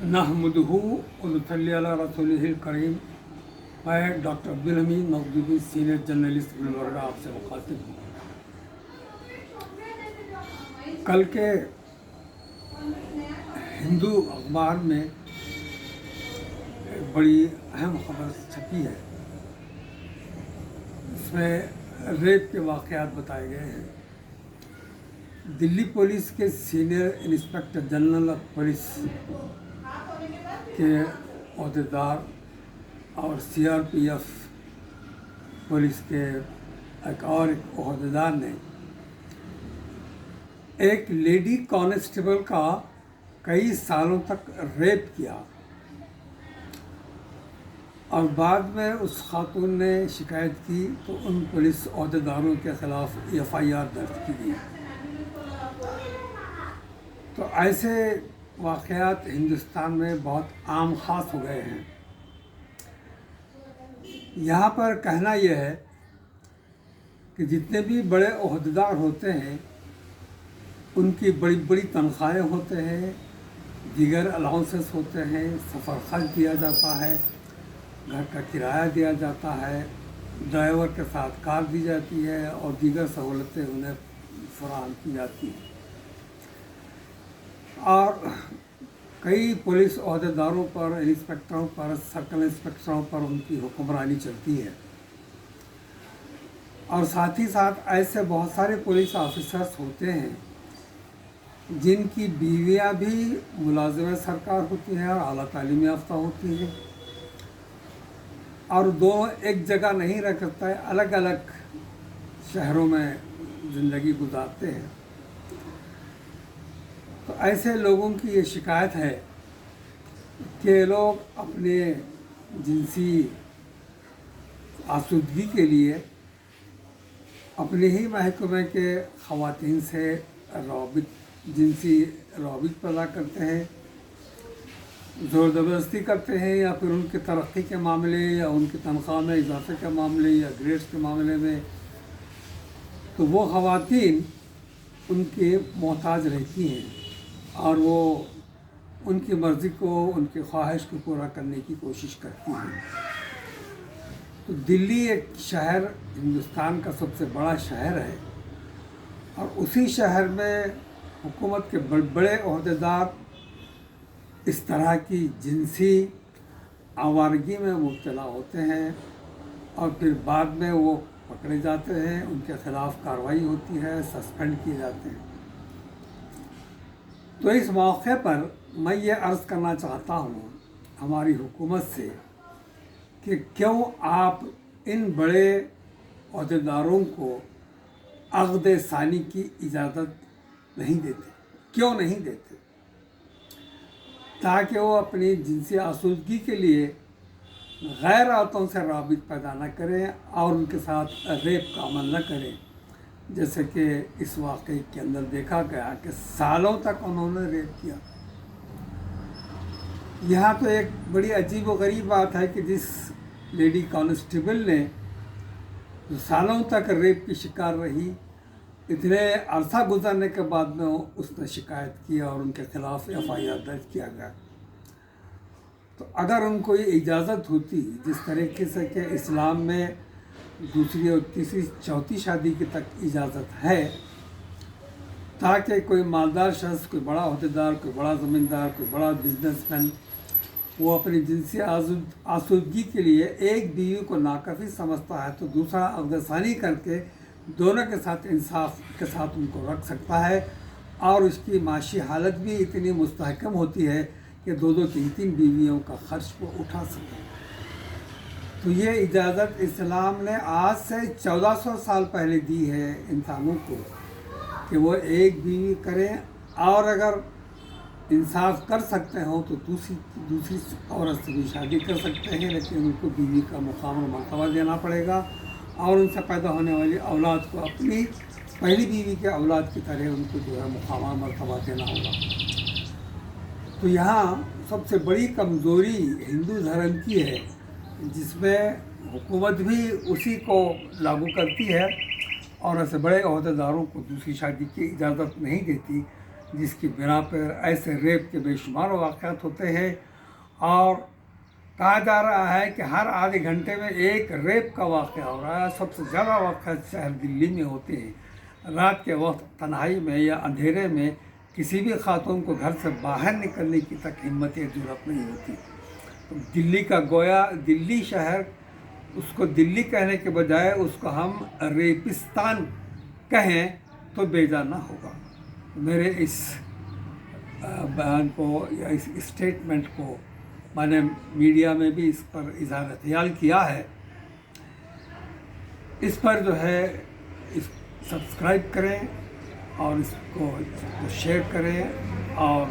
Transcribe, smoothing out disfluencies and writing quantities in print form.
नहमदहू व नसल्ली अला रसूलिहिल करीम। मैं doctor Abdul Hamid Makhdoomi senior journalist Gulbarga आपसे मुखातिब हूँ। कल के हिंदू अखबार में एक बड़ी अहम खबर छपी है। इसमें रेप के वाक़यात बताए गए हैं। दिल्ली पुलिस के senior inspector general of police के अहदेदार और सीआरपीएफ पुलिस के एक अहदेदार ने एक लेडी कांस्टेबल का कई सालों तक रेप किया और बाद में उस खातून ने शिकायत की तो उन पुलिस अहदेदारों के ख़िलाफ़ एफआईआर दर्ज की गई। तो ऐसे वाक़यात हिंदुस्तान में बहुत आम ख़ास हो गए हैं। यहाँ पर कहना यह है कि जितने भी बड़े ओहदेदार होते हैं उनकी बड़ी बड़ी तनख्वाहें होते हैं, दीगर अलाउंसेस होते हैं, सफ़र खर्च दिया जाता है, घर का किराया दिया जाता है, ड्राइवर के साथ कार दी जाती है और दीगर सहूलतें उन्हें फराहम की जाती हैं। और कई पुलिस अहदेदारों पर, इंस्पेक्टरों पर, सर्कल इंस्पेक्टरों पर उनकी हुक्मरानी चलती है। और साथ ही साथ ऐसे बहुत सारे पुलिस ऑफिसर्स होते हैं जिनकी बीवियां भी मुलाजिम सरकार होती हैं और आला तालीम याफ्ता होती हैं और दोनों एक जगह नहीं रह सकता है, अलग अलग शहरों में ज़िंदगी गुजारते हैं। तो ऐसे लोगों की ये शिकायत है कि लोग अपने जिनसी आसूदगी के लिए अपने ही महकमे के ख़वातीन से जिनसी रवाबित पैदा करते हैं, ज़ोर ज़बरदस्ती करते हैं, या फिर उनकी तरक्की के मामले या उनकी तनख्वाह में इजाफे के मामले या ग्रेड्स के मामले में। तो वो ख़वातीन उनके मोहताज रहती हैं और वो उनकी मर्ज़ी को, उनकी ख्वाहिश को पूरा करने की कोशिश करती हैं। तो दिल्ली एक शहर हिंदुस्तान का सबसे बड़ा शहर है और उसी शहर में हुकूमत के बड़े ओहदेदार इस तरह की जिनसी आवारगी में मुब्तला होते हैं और फिर बाद में वो पकड़े जाते हैं, उनके ख़िलाफ़ कार्रवाई होती है, सस्पेंड किए जाते हैं। तो इस मौके पर मैं ये अर्ज़ करना चाहता हूँ हमारी हुकूमत से कि क्यों आप इन बड़े अहदेदारों को अक़द सानी की इजाज़त नहीं देते, क्यों नहीं देते, ताकि वो अपनी जिनसी आसूदगी के लिए गैर औरतों से राबित पैदा न करें और उनके साथ रेप का अमल न करें, जैसे कि इस वाक़े के अंदर देखा गया कि सालों तक उन्होंने रेप किया। यहाँ तो एक बड़ी अजीब व गरीब बात है कि जिस लेडी कांस्टेबल ने जो सालों तक रेप की शिकार रही, इतने अरसा गुजरने के बाद में उसने शिकायत की और उनके ख़िलाफ़ एफआईआर दर्ज किया गया। तो अगर उनको ये इजाज़त होती, जिस तरीके से कि इस्लाम में दूसरी और तीसरी चौथी शादी की तक इजाज़त है, ताकि कोई मालदार शख्स, कोई बड़ा अहदेदार, कोई बड़ा ज़मींदार, कोई बड़ा बिजनेसमैन वो अपनी जिनसी आसूदगी के लिए एक बीवी को नाकाफ़ी समझता है तो दूसरा अक़द करके दोनों के साथ इंसाफ के साथ उनको रख सकता है और उसकी माशी हालत भी इतनी मुस्तहकम होती है कि दो तीन बीवियों का खर्च वो उठा सके। तो ये इजाज़त इस्लाम ने आज से 1400 साल पहले दी है इंसानों को कि वो एक बीवी करें और अगर इंसाफ कर सकते हो तो दूसरी औरत से भी शादी कर सकते हैं, लेकिन उनको बीवी का मुकाम और मर्तबा देना पड़ेगा और उनसे पैदा होने वाली औलाद को अपनी पहली बीवी के औलाद की तरह उनको जो है मुकाम और मर्तबा देना होगा। तो यहाँ सबसे बड़ी कमज़ोरी हिंदू धर्म की है, जिसमें हुकूमत भी उसी को लागू करती है और ऐसे बड़े अहदेदारों को दूसरी शादी की इजाज़त नहीं देती, جس کی بنا پر ایسے ریپ کے بے شمار واقعات ہوتے ہیں، اور کہا جا رہا ہے کہ ہر آدھے گھنٹے میں ایک ریپ کا واقعہ ہو رہا ہے۔ سب سے زیادہ واقعات شہر دلی میں ہوتے ہیں۔ رات کے وقت تنہائی میں یا اندھیرے میں کسی بھی خاتون کو گھر سے باہر نکلنے کی تک ہمت یا جرأت نہیں ہوتی۔ دلی کا گویا دلی شہر، اس کو دلی کہنے کے بجائے اس کو ہم ریپستان کہیں تو بیجا نہ ہوگا۔ میرے اس بیان کو یا اس اسٹیٹمنٹ کو میں نے میڈیا میں بھی اس پر اظہار خیال کیا ہے۔ اس پر جو ہے اس سبسکرائب کریں اور اس کو شیئر کریں اور